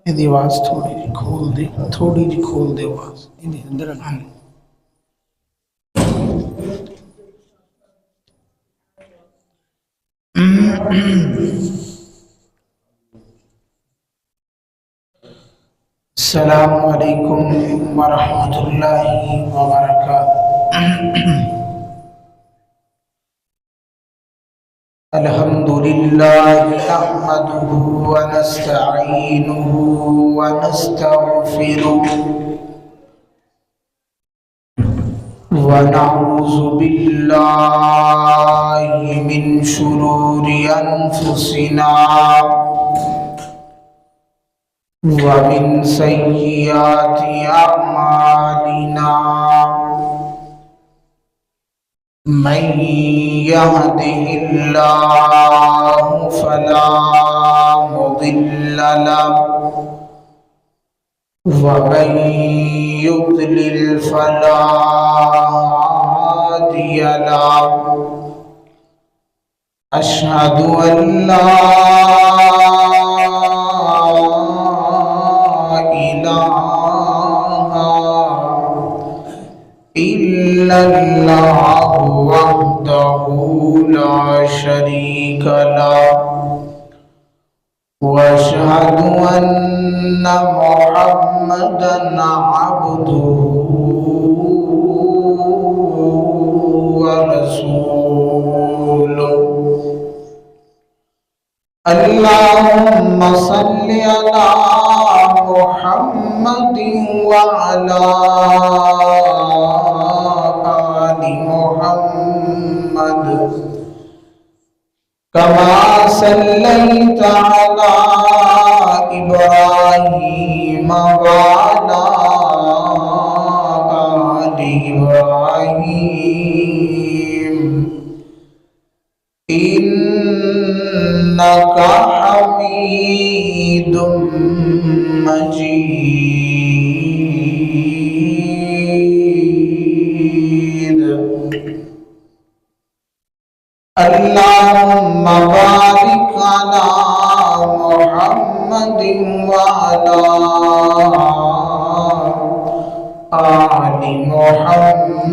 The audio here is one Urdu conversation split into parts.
یہ آواز تھوڑی جی کھول دے، تھوڑی جی کھول دے آواز یہ اندر آنے۔ السلام علیکم ورحمۃ اللہ وبرکاتہ۔ الحمد للہ نحمدہ ونستعینہ ونستغفرہ ونعوذ باللہ من شرور انفسنا ومن سیئات اعمالنا، من يهده الله فلا مضل له ومن يضلل فلا هادي له، أشهد أن لا إله إلا الله وحده لا شريك له، وأشهد أن محمدا عبده ورسوله۔ اللهم صل على محمد وعلى آل محمد كما صليت على إبراهيم وعلى آل إبراهيم إنك حميد مجيد۔ اللهم بارك على محمد وعلى آل محمد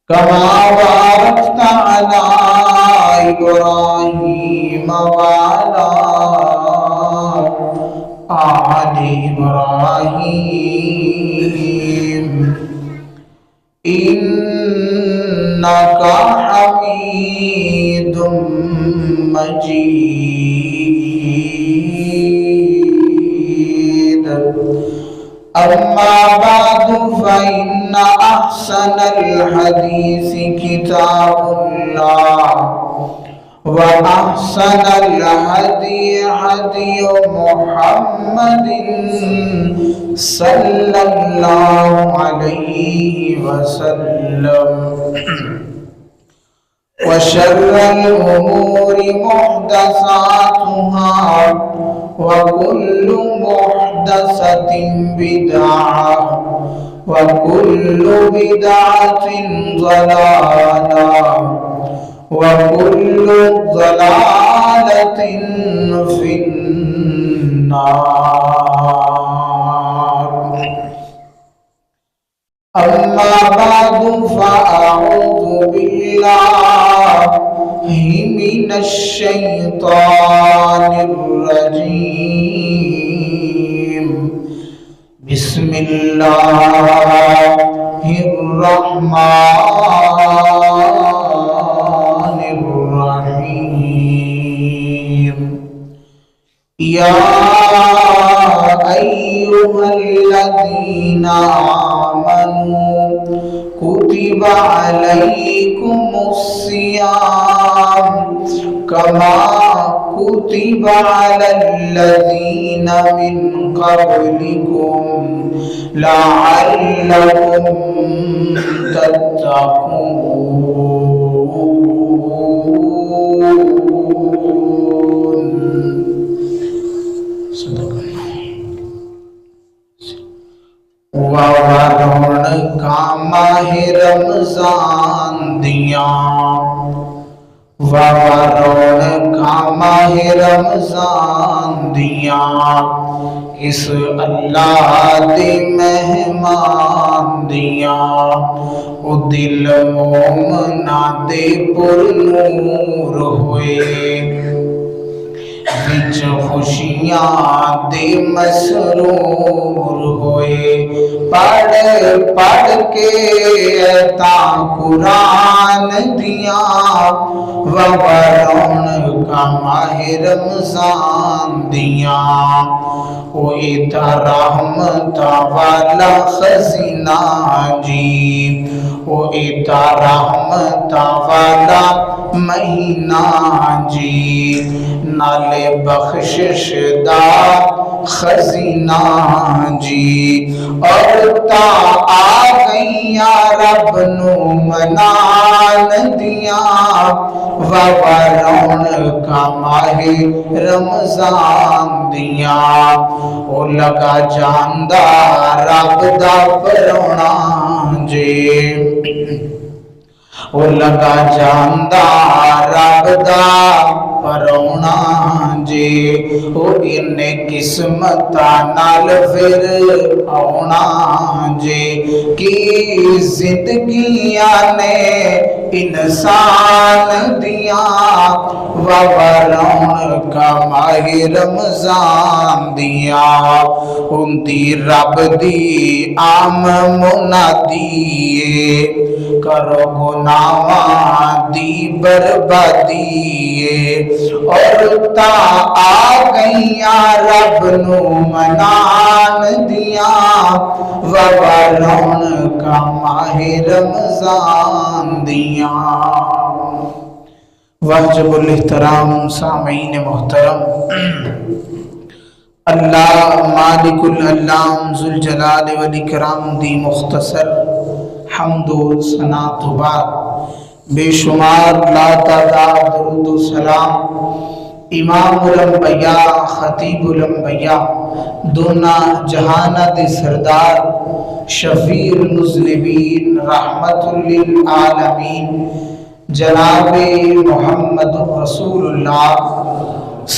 كما باركت على إبراهيم وعلى آل إبراهيم إنك حميد مجيد۔ أما بعد فإن أحسن الحديث كتاب الله، وأحسن الهدي هدي محمد صلى الله عليه وسلم، وشر الأمور محدثاتها، وكل محدثة بدعة، وكل بدعة ضلالة، وكل ضلالة في النار۔ أما بعد فأعوذ بالله من الشيطان الرجيم، بسم الله الرحمن الرحيم۔ يا أيها الذين آمنوا كتب عليكم الصيام كما كتب على الذين من قبلكم لعلكم تتقون۔ وَوَرَوْنَ کا ماہ رمضان دیاں، وَوَرَوْنَ کا ماہ رمضان دیاں اس اللہ دے مہمان دیاں او دل مومنا دے پر نور ہوئے وچ خوشیاں دے مسرور ہوئے پڑھ پڑھ کے ایتاں قرآن دیاں وبرون کا ماہ رمضان دیاں او ایتا رحمت والا خزینہ جی او ایتا رحمت والا مہینہ جی نالے بخشش دا خزینہ جی اور تا آ گئیاں رب نو منان دیاں وبرون کا ماہ رمضان دیاں او لگا جاندہ رب دا پرونا جی او لگا جاندہ رب دا پرونا جی او انہیں قسمتہ نال پھر آنا جی کی زندگیاں نے انسان دیاں وبرون کا ماہ رمضان دیاں ان دی رب دی عام منادیے کرو گناہاں دی بربادیے اور تا آ گئیاں رب نو منان دیاں وبرون کا ماہ رمضان دیاں واجب الاحترام سامعین محترم اللہ مالک العلام ذوالجلال والاکرام دی مختصر حمد و ثنا تو بعد بے شمار لا تعداد درود و سلام امام الانبیاء خطیب الانبیاء دونا جہانہ دے سردار شفیع المذنبین رحمت للعالمین جناب محمد رسول اللہ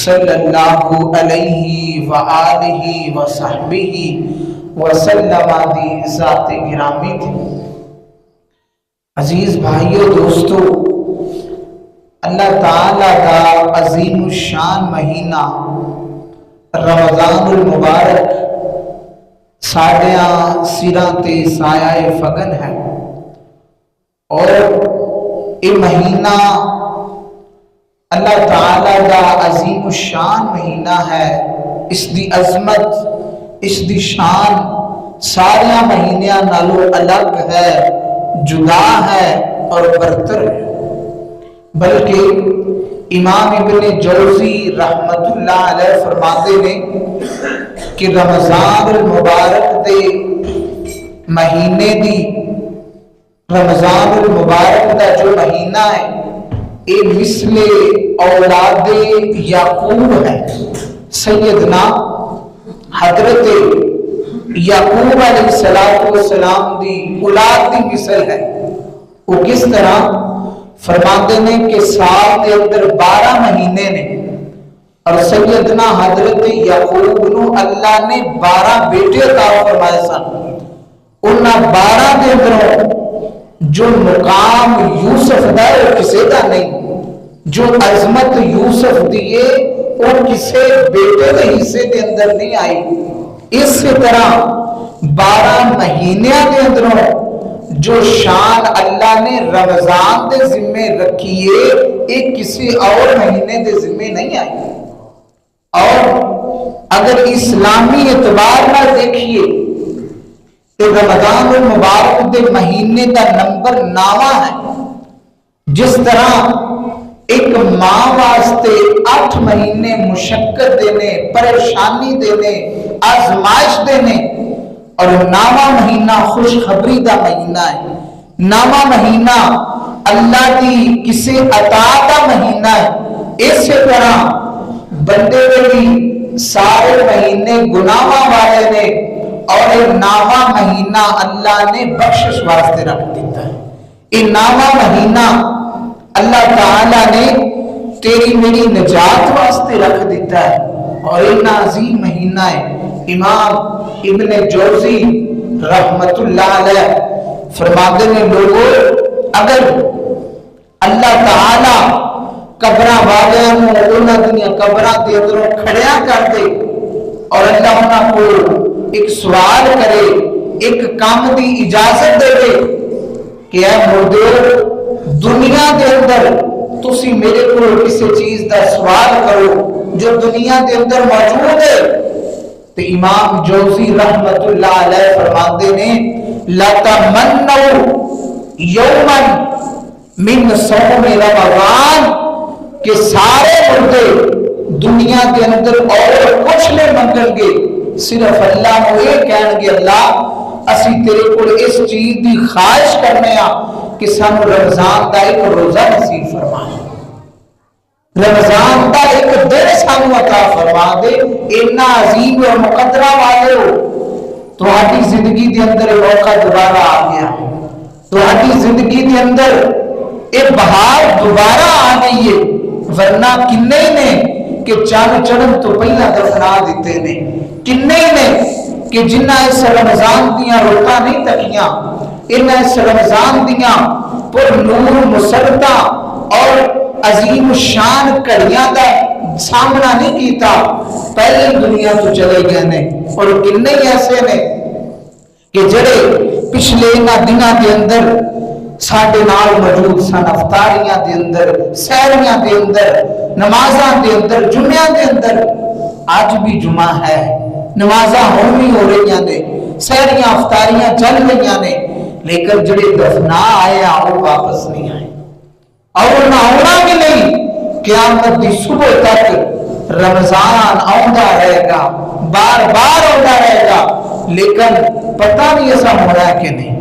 صلی اللہ علیہ وآلہ وصحبہ وسلم دی ذات گرامی تھی۔ عزیز بھائیو دوستو، اللہ تعالیٰ کا عظیم الشان مہینہ رمضان المبارک ساڑیاں سراں تے سایہ فگن ہے اور یہ مہینہ اللہ تعالیٰ کا عظیم الشان مہینہ ہے۔ اس دی عظمت، اس دی شان ساریاں مہینیاں نالو الگ ہے، جدا ہے اور برتر ہے۔ بلکہ امام ابن جوزی رحمت اللہ علیہ فرماتے ہیں کہ رمضان المبارک دے مہینے دی، رمضان المبارک دا جو مہینہ ہے اے مثل اولاد یعقوب ہے۔ سیدنا حضرت یعقوب علیہ السلام دی اولاد دی مثل ہے۔ وہ کس طرح فرماتے ہیں کہ سال کے اندر 12 مہینے نے اور سیدنا حضرت یعقوب نو اللہ نے 12 بیٹے عطا فرمائے سن۔ انہاں 12 دے اندروں جو مقام یوسف دا ہے وہ کسی دا نہیں، جو عظمت یوسف دیے وہ کسی بیٹے دے حصے دے اندر نہیں آئی۔ اس طرح 12 مہینیاں دے اندروں جو شان اللہ نے رمضان دے ذمے رکھیے ایک کسی اور مہینے دے ذمے نہیں آئی۔ اور اگر اسلامی اعتبار نہ دیکھیے تو رمضان المبارک دے مہینے کا نمبر 9 ہے۔ جس طرح ایک ماں واسطے 8 مہینے مشقت دینے، پریشانی دینے، آزمائش دینے، اور 9واں مہینہ خوشخبری دا مہینہ ہے۔ 9واں مہینہ اللہ دی کسی عطا دا مہینہ ہے۔ اسی طرح بندے بھی سارے مہینے گناہاں والے نے اور 9واں مہینہ اللہ نے بخشش واسطے رکھ دیتا ہے۔ یہ 9واں مہینہ اللہ تعالیٰ نے تیری میری نجات واسطے رکھ دیتا ہے۔ اور اتنا عظیم مہینہ ہے۔ امام ابن جوزی رحمت اللہ علیہ فرماتے ہیں لوگوں اگر اللہ تعالی قبراں والیاں نوں انہاں دیا قبراں دے اندروں کھڑیا کر دے اور اللہ انہاں کو ایک سوال کرے، ایک کام دی اجازت دے دے کہ اے مردو دنیا دے اندر تسی میرے کو کسی چیز دا سوال کرو جو دنیا دے اندر موجود ہے، تو امام جوزی رحمت اللہ علیہ فرماتے نے لَتَمَنَّوْا يَوْمًا مِنْ صَوْمِ رمضان کہ سارے مردے دنیا کے اندر اور کچھ نہیں منگن گے، صرف اللہ کو یہ کہن گے اللہ اسی تیرے کو اس چیز دی خواہش کرنے کہ سانو رمضان دا ایک روزہ نصیب فرما، رمضان دا ایک دن سانو عطا فرما دے۔ اتنا عظیم اور مقدرہ والے ہو تہاڈی زندگی دے اندر موقع دوبارہ آ گیا، تہاڈی زندگی دے اندر یہ بہار دوبارہ آ گئی ہے، ورنہ کنے نے کہ چاند چڑھن تو پہلا دفنا دیتے نے، کنے نے کہ جنہ اس رمضان دیاں روٹاں نہیں تکیاں، انہ اس رمضان دیاں پر نور مسرتاں اور عظیم شان کڑیاں دا سامنا نہیں کیتا، پہلے دنیا تو چلے گئے نے۔ اور کنے ایسے نے کہ جڑے پچھلے انہاں دنوں دے اندر ساڈے نال موجود سن، افطاریاں دے اندر، سحریاں دے اندر، نمازاں دے اندر، جمعہ دے اندر۔ آج بھی جمعہ ہے، نمازاں ہومی ہو رہی نے، سحریاں افطاریاں چل رہی نے، لیکن جڑے دفنا آئے وہ واپس نہیں آئے اور نہ آنا بھی نہیں۔ قیامت دی صبح تک رمضان آندا رہے گا، بار بار آندا رہے گا، لیکن پتہ نہیں ایسا ہو رہا ہے کہ نہیں،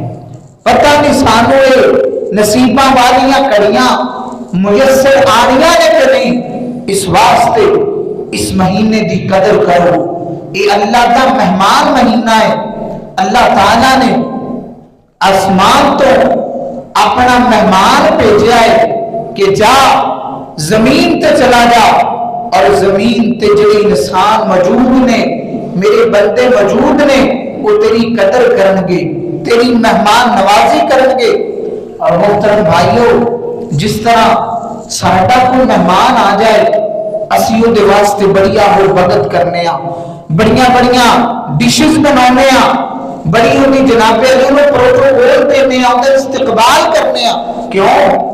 پتہ نہیں سانو یہ نصیباں والیاں کڑیاں میسر آنیاں نے کہ نہیں۔ اس واسطے اس مہینے دی قدر کرو، یہ اللہ کا مہمان مہینہ ہے۔ اللہ تعالیٰ نے آسمان تو اپنا مہمان بھیجا ہے کہ جا زمین تے چلا جا، اور زمین تے جڑے انسان موجود نے، میرے بندے موجود نے، وہ تیری قدر کرنگے، تیری مہمان نوازی کرنگے۔ اور محترم بھائیو، جس طرح ساڈا کوئی مہمان آ جائے اسی وہ دے واسطے بڑیا ہو بغت کرنے بڑیاں بڑیاں ڈشز بنانے بڑی ہوئی جناب علی میں پروٹوکول دینے اندر استقبال کرنے کیوں؟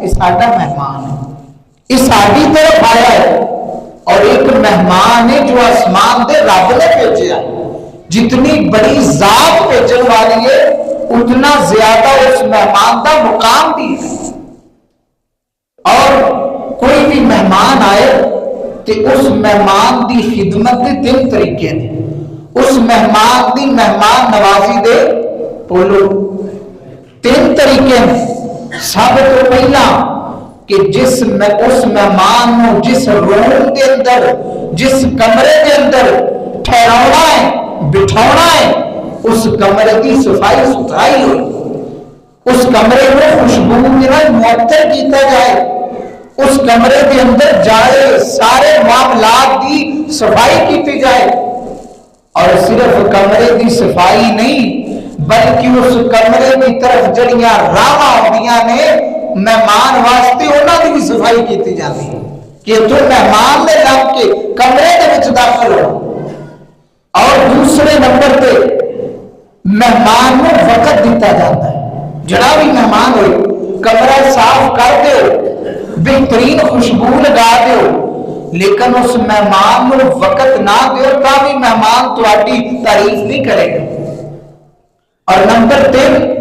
یہ ساڈا مہمان ہے، یہ ساری طرف آیا ہے، اور ایک مہمان ہے جو آسمان دے رب نے بھیجا ہے۔ جتنی بڑی ذات بھیجن والی ہے اتنا زیادہ اس مہمان کا مقام بھی ہے۔ اور کوئی بھی مہمان آئے تو اس مہمان دی خدمت دے تین طریقے نے، اس مہمان دی مہمان نوازی دے بولو تین طریقے ہیں۔ سب تو پہلا کہ اس مہمان نو جس روم دے اندر، جس کمرے دے اندر ٹھہرانا ہے، بٹھانا ہے، اس کمرے کی صفائی ستھرائی ہوئی، اس کمرے میں خوشبو معطر کیتا جائے، اس کمرے کے اندر جائے سارے معاملات کی صفائی کیتی جائے۔ اور صرف کمرے کی صفائی نہیں بلکہ اس کمرے کی طرف جڑیاں راواں ہوندیاں نے مہمان واسطے انہاں دی بھی صفائی کیتی جاتی ہے کہ تو مہمان نے لگ کے کمرے دے وچ داخل ہو۔ اور دوسرے نمبر پہ مہمان کو وقت دیتا جاتا ہے، جڑا بھی مہمان ہوئے کمرہ صاف کر دو، بہترین خوشبو لگا دو، لیکن اس مہمان کو وقت نہ دو تا بھی مہمان تہاڈی تعریف نہیں کرے گا۔ اور نمبر 3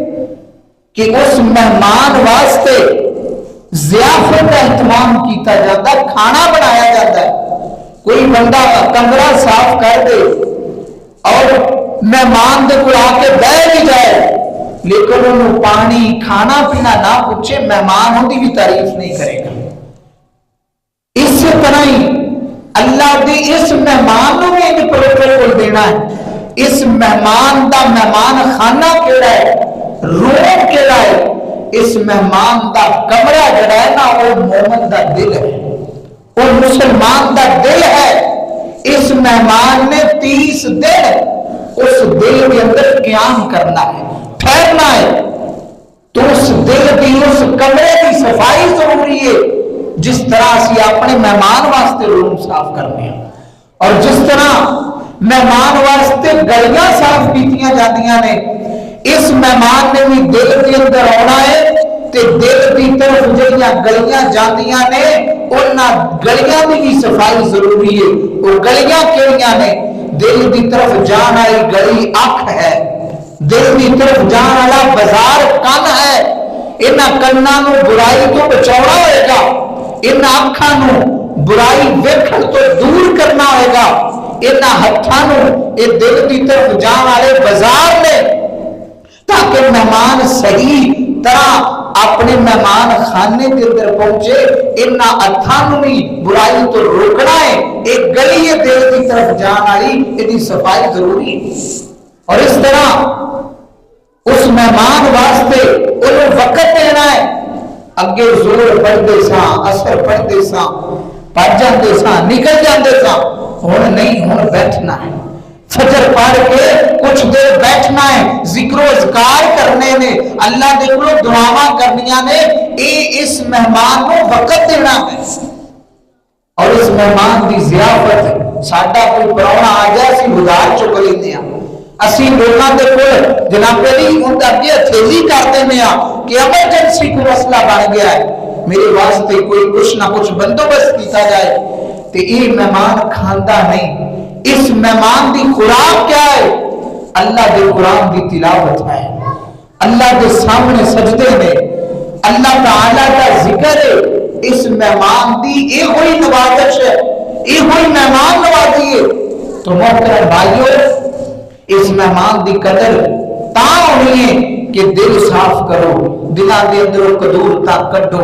کہ اس مہمان واسطے ضیافت کا اہتمام کیتا جاتا ہے، کھانا بنایا جاتا ہے۔ کوئی بندہ کمرہ صاف کر دے اور مہمان دے کوئی آ کے بیٹھ بھی جائے لیکن انہوں پانی کھانا پینا نہ پوچھے، مہمان ان کی بھی تعریف نہیں کرے گا۔ اس طرح ہی اللہ دی اس مہمان کو بھی ایک پروٹوکول دینا ہے۔ اس مہمان دا مہمان خانہ کیڑا ہے، روم کیڑا ہے، اس مہمان دا کمرہ جڑا ہے نا وہ مومن دا دل ہے، مسلمان دا دل ہے، اس مہمان نے 30 دن اس دل کے اندر قیام کرنا ہے، ٹھہرنا ہے، تو اس دل کی اس کمرے کی صفائی ضروری ہے، جس طرح اسی اپنے مہمان واسطے روم صاف کرنے ہیں، اور جس طرح مہمان واسطے گلیاں صاف کیتیاں جاندیاں نے، اس مہمان نے بھی دل کے اندر آنا ہے، تے دل کی طرف جڑیاں گلیاں جاندیاں نے انہاں گلیاں دی بھی صفائی ضروری ہے۔ وہ گلیاں کیڑیاں نے؟ دل کی طرف جان والی گلی اکھ ہے، دل کی طرف جان والا بازار کن ہے، انہاں کناں نو برائی تو بچاؤنا ہوئے گا، انہاں اکھاں نو برائی ویکھن تو دور کرنا ہوئے گا، انہاں ہتھاں نو اے دل کی طرف جان والے بازار نے، تاکہ مہمان صحیح طرح اپنے مہمان خانے کے اندر پہنچے، انہاں ہتھاں نو بھی برائی تو روکنا ہے، ایک گلی ہے دل کی طرف جان والی، ادی صفائی ضروری ہے۔ اور اس طرح اس مہمان واسطے انہوں وقت دینا ہے، اگے زور پڑھتے ساں، اثر پڑھتے ساں، پڑھ جاندے ساں، نکل جاندے ساں، ہن نہیں، ہن بیٹھنا ہے، فجر پڑھ کے کچھ دیر بیٹھنا ہے، ذکر و اذکار کرنے نے، اللہ دے کولوں دعاواں کرنیاں نے، اس مہمان کو وقت دینا ہے۔ اور اس مہمان دی ضیافت ساڈا کوئی پراونا آ جائے اسی گزار چک لیندے ہاں، اسی لوگاں دے کول جناب علی ان دا اگے ہتھیلی کر دیندے ہاں کہ ایمرجنسی کو مسئلہ بن گیا ہے، میرے واسطے کوئی کچھ نہ کچھ بندوبست کیتا جائے، تے یہ مہمان کھاندا نہیں۔ اس مہمان دی خوراک کیا ہے؟ اللہ دے قرآن دی تلاوت ہے، اللہ دے سامنے سجدے نے، اللہ تعالیٰ کا ذکر ہے، اس مہمان دی یہ ہوئی نوازش ہے، یہ ہوئی مہمان نوازی ہے۔ تو محترم بھائیو، اس مہمان دی قدر تاں ہونی ہے کہ دل صاف کرو، دلان دے اندر قدورتا کٹو،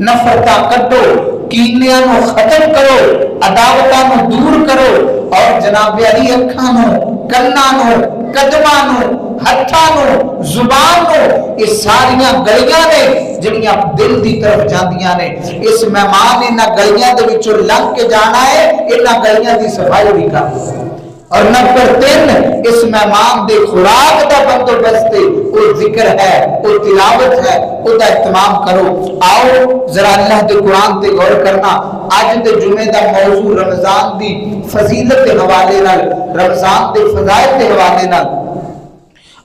نفرتا کٹو، کینیاں نو ختم کرو، عداوتاں نو دور کرو، اور جناب علی اکھاں نو، کناں نو، قدماں نو، ہتھاں نو، زبان نو، یہ ساریاں گلیاں نے جنیاں دل دی طرف جاندیاں نے، اس مہمان نے نہ گلیاں دے وچوں لنگ کے جانا ہے، انہاں گلیاں دی صفائی بھی کرو۔ اور نمبر 3 اس مہمان دے خوراک دا بندوبست وہ ذکر ہے، وہ تلاوت ہے، وہ دا اہتمام کرو۔ آؤ ذرا اللہ دے قرآن تے غور کرنا، آج دے جمعے دا موضوع رمضان دی فضیلت کے حوالے نال، رمضان دے فضائل کے حوالے نال،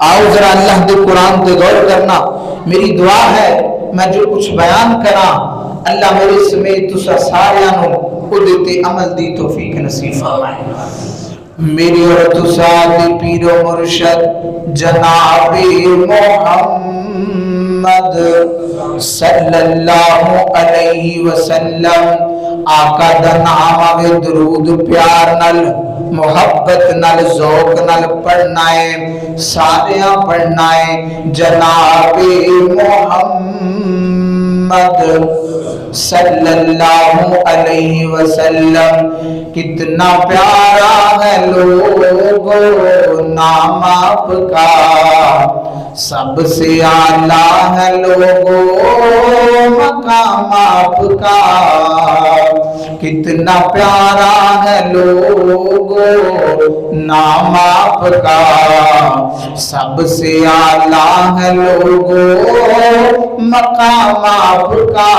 آؤ ذرا اللہ دے قرآن تے غور کرنا۔ میری دعا ہے میں جو کچھ بیان کراں اللہ میرے سمیت تسا ساریاں نو خود تے عمل دی توفیق نصیب فرمائے۔ میری اور تسا دی پیر و مرشد جناب محمد صلی اللہ علیہ وسلم آقا دا نام آوے درود پیار نل محبت نل ذوق نل پڑھنا ہے، ساریاں پڑھنا ہے، جناب محمد صلی اللہ علیہ وسلم۔ کتنا پیارا ہے لوگو نام آپ کا، سب سے اعلیٰ ہے لوگو مقام آپ کا، کتنا پیارا ہے لوگو نام آپ کا، سب سے اعلیٰ ہے لوگو مقام آپ کا۔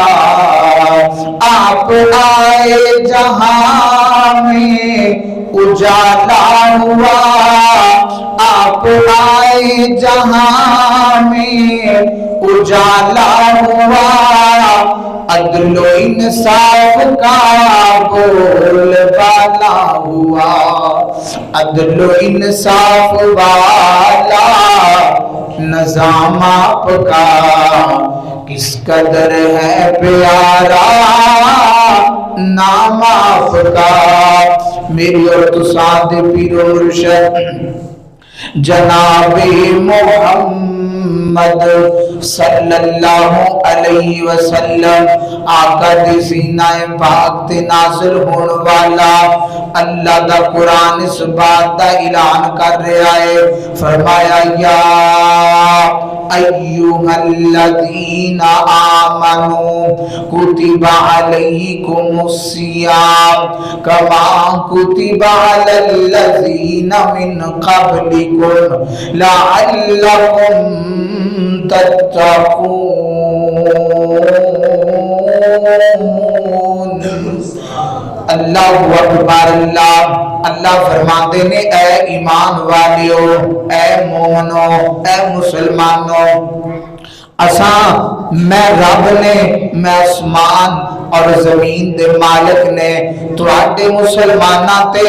آپ آئے جہاں میں اجالا ہوا، آپ آئے جہاں میں اجالا ہوا، عدل و انصاف کا بول بالا ہوا، عدل و انصاف والا نظام آپ کا، کس قدر ہے پیارا نام آپ کا۔ میری اور تساں دے پیر و مرشد جناب محمد صلی اللہ علیہ وسلم آقا دی سینہ پاک تے نازل ہون والا اللہ دا قرآن اس بات دا اعلان کر رہا ہے، فرمایا یا ایوہ الذین آمنوا کتب علیکم الصیام کما کتب علی الذین من قبلکم لعلکم تتقون۔ اللہ اکبر، اللہ فرماتے نے اے ایمان والیو، اے مومنو، اے مسلمانو، اساں میں رب نے، میں آسمان اور زمین دے مالک نے تواڈے مسلماناں تے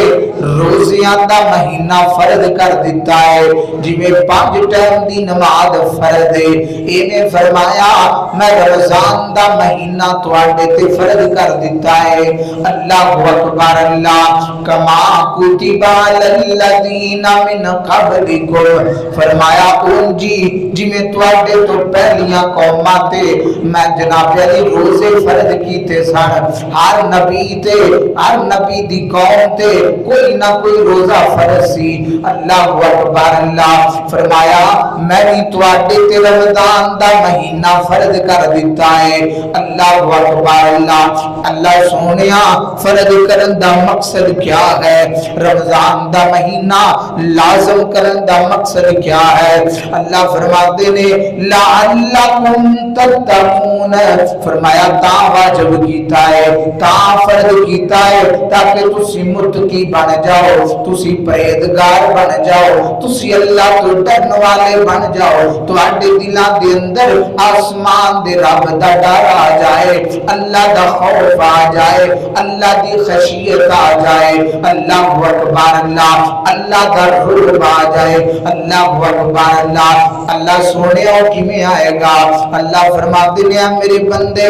روزیاں دا مہینہ فرض کر دیتا ہے، جویں 5 ٹائم دی نماز فرض ہے، ایویں فرمایا میں رمضان دا مہینہ تواڈے تے فرض کر دیتا ہے۔ اللہ اکبر، اللہ کما کتب علی الذین من قبلکم، فرمایا اون جی جویں تواڈے تو پہلیاں قوماں تے میں جناب علی روزے فرض کیتے سن، ہر نبی دی قوم تے کوئی نہ کوئی روزہ فرض سی۔ اللہ اکبر، اللہ فرمایا میں بھی تواڈے تے رمضان دا مہینہ فرض کر دیتا ہے۔ اللہ اکبر، اللہ سونیا فرض کرن دا مقصد کیا ہے؟ رمضان دا مہینہ لازم کرن دا مقصد کیا ہے؟ اللہ فرماتے نے لعلکم تتقون، فرمایا تا واجب کیتا ہے، تا فرض کیتا ہے تاکہ تسی متقی بن جاؤ، تسی پرہیزگار بن جاؤ، تسی اللہ تو ڈرن والے بن جاؤ، تواڈے دلاں دے اندر آسمان دے رب دا ڈر آ جائے، اللہ دا خوف آ جائے، اللہ دی خشیت آ جائے۔ اللہ اکبر، اللہ دا رعب آ جائے۔ اللہ اکبر، اللہ سونے اور کیویں آئے گا؟ اللہ فرماتے ہیں میرے بندے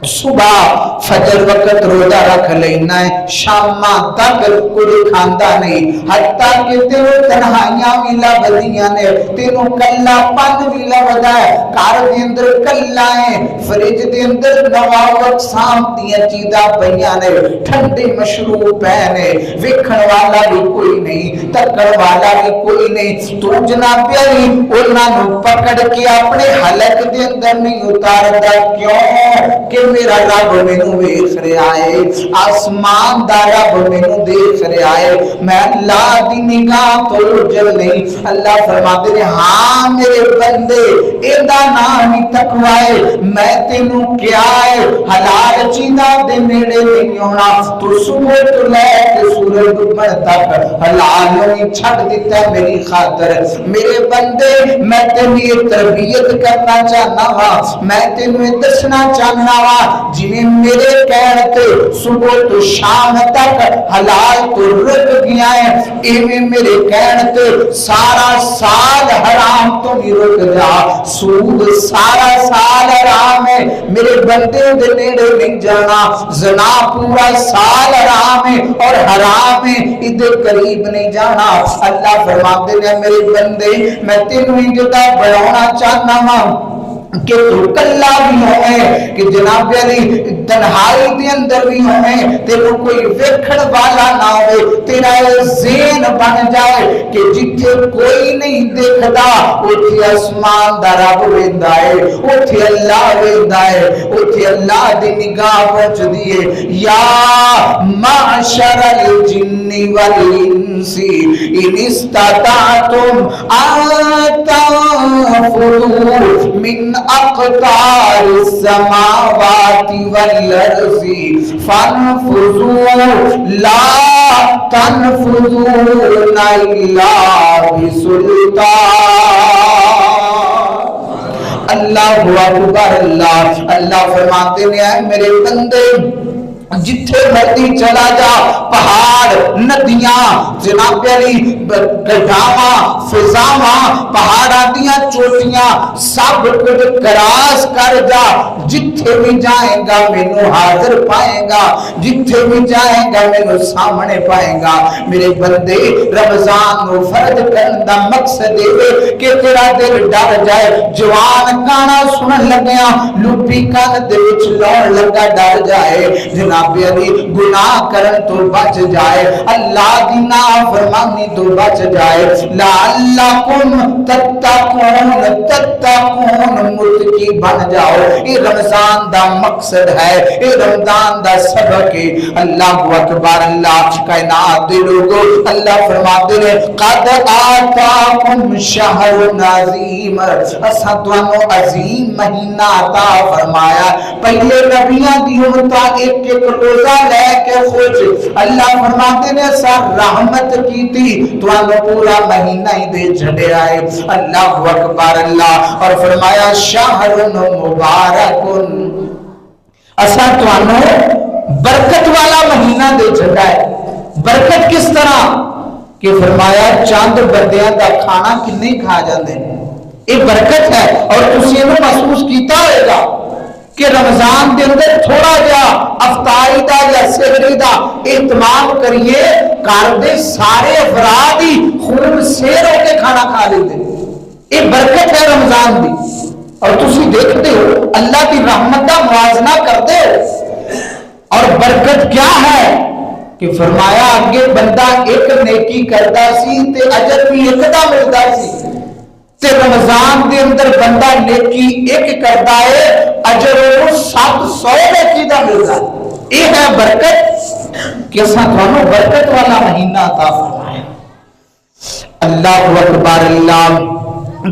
صبح فجر وقت روزہ رکھ لینا ہے، شام تک کچھ کھاندا نہیں، حتیٰ کہ تینوں تنہائیاں بھی لبدیاں نے، تینوں کلا پن بھی لبدا ہے، گھر دے اندر کلا ہے، فریج دے اندر نواں اقسام دیاں چیزاں پیاں نے، ٹھنڈے مشروب پے نے، ویکھن والا بھی کوئی نہیں، تکڑ والا بھی کوئی نہیں، تو جناب علی انہاں نوں پکڑ کے اپنے حلق دے اندر نہیں اتاردا، کیوں کہ میرا رب مینوں ویکھ رہا ہے، آسمان دا رب مینوں دیکھ رہا ہے، میں اللہ دی نگاہ تو اجل نہیں۔ اللہ فرماتے ہیں ہاں میرے بندے ایندا نام ہی تقوی ہے، میں تینوں کیا ہے حلال چیزاں دے نیڑے نہیں ہونا، تو صبح تو لے کے سورج ڈوبن تک حلال ہی چھڈ دیتا ہے میری خاطر۔ میرے بندے میں تیری تربیت کرنا چاہنا وا، میں تینوں دسنا چاہنا وا جنہیں میرے کہنے تے صبح تو شام تک حلال تو رک گیا ہے، ایویں میرے کہنے تے سارا سال حرام تو نہیں رک جا، سود سارا سال حرام ہے، میرے بندے دے نیڑے نہیں جانا، زنا پورا سال حرام ہے اور حرام ہے، ادھر قریب نہیں جانا۔ اللہ فرماتے ہیں میرے بندے میں تینوں جدا بڑھانا چاہنا وا کہ تو کلا بھی ہوئے، کہ جناب علی تنہائی دے اندر بھی ہوئے، تیرے کوئی ویکھن والا نہ ہوئے، تیرا ذہن بن جائے کہ جتھے کوئی نہیں دیکھتا اتھے آسمان دا رب ویندا ہے، اتھے اللہ ویندا ہے، اتھے اللہ دی نگاہ پہنچ دیے۔ یا معشر الجن والانس ان استطعتم ان تنفذوا من اقطار السماوات والارض فانفذوا لا تنفذون الا بسلطان۔ اللہ اکبر، اللہ فرماتے ہیں میرے بندے جتھے مرضی چلا جا، پہاڑ، ندیاں، جناب علی گڈھاواں، فضاواں، پہاڑاں دیاں چوٹیاں، سب کچھ کراس کر جا، جتھے بھی جائیں گا مینوں حاضر پائے گا، جتھے بھی جائیں گا مینوں سامنے پائے گا۔ میرے بندے رمضان نو فرد کرن دا مقصد ہے کہ تیرا دل ڈر جائے، جوان گانا سنن لگیاں لوپی کان دے وچ لاؤن لگا ڈر جائے، جناب علی گناہ کرن تو بچ جائے، اللہ دی نافرمانی تو بچ جائے، لعلکم تتقون، تتقون متقی بن جاؤ۔ یہ رمضان دا مقصد ہے، یہ رمضان دا سبق ہے۔ اللہ اکبر، اللہ کائنات دے لوگو، اللہ فرماتے ہیں قد آتاکم شہر عظیم، اساں تانوں عظیم مہینہ عطا فرمایا۔ پہلے نبیاں دی امتاں ایک ایک روزہ لے کے خوش، اللہ فرماتے ہیں سر رحمت کی تھی تانوں پورا مہینہ ہی دے چھڑے آئے۔ اللہ اکبر، اللہ اور فرمایا شہر مبارکن، اساں تانوں برکت والا مہینہ دے چھڑا ہے۔ برکت کس طرح کہ فرمایا چاند بندیاں دا کھانا کنے کھا جاندے، یہ برکت ہے۔ اور تسی انہوں محسوس کیتا ہوئے گا کہ رمضان دے اندر تھوڑا جا افطاری دا یا سحری دا اہتمام کریے، گھر دے سارے افراد ہی خون سیر ہو کے کھانا کھا لیتے، یہ برکت ہے رمضان دی۔ اور تسی دیکھتے ہو اللہ کی رحمت دا موازنہ کرتے ہو، اور برکت کیا ہے کہ فرمایا آگے بندہ ایک نیکی کرتا سی تے اجر بھی ایک دا ملتا سی، تے رمضان دے اندر بندہ نیکی ایک کرتا ہے اجر وہ 700 نیکی دا ملتا ہے۔ یہ ہے برکت کہ اساں تانوں برکت والا مہینہ عطا فرمایا۔ اللہ اکبر، اللہ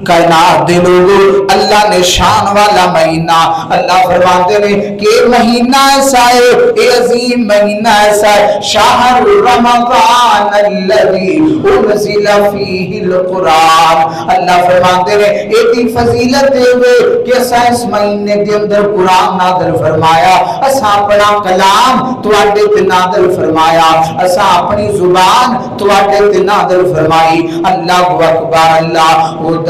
کائنات دے لوگو، اللہ نے شان والا مہینہ، اللہ فرماتے ہیں کہ مہینہ ایسا ہے، اے عظیم مہینہ ایسا ہے، شہر رمضان الذی انزل فیہ القرآن، اللہ فرماتے ہیں ایتی فضیلت دے ہوئے کہ اسا اس مہینے دے اندر قرآن نازل فرمایا، اسا اپنا کلام تواڈے تے نازل فرمایا، اسا اپنی زبان تواڈے تے نازل فرمائی۔ اللہ اکبر، اللہ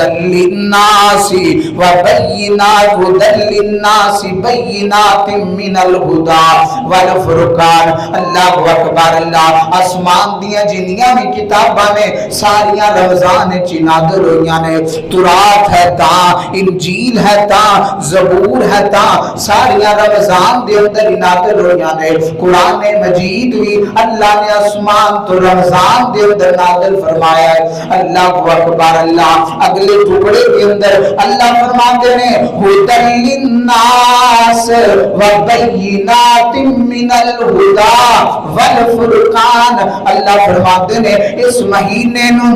للناس وبينات هدى للناس بينات من الهدى والفرقان۔ اللہ اکبر، اللہ آسمان دیاں جنیاں بھی کتاباں نے ساریاں رمضان وچ نازل ہوئیاں نے، تورات ہے تاں، انجیل ہے تاں، زبور ہے تاں، ساریاں رمضان دے اندر نازل ہوئیاں نے۔ قرآن مجید بھی اللہ نے آسمان تو رمضان دے اندر نازل فرمایا ہے۔ اللہ اکبر، اللہ اگلے ٹکڑے کے اندر اللہ فرماتے ہیں ہدی للناس وبینات من الہدی والفرقان، اللہ فرماتے ہیں اس مہینے نو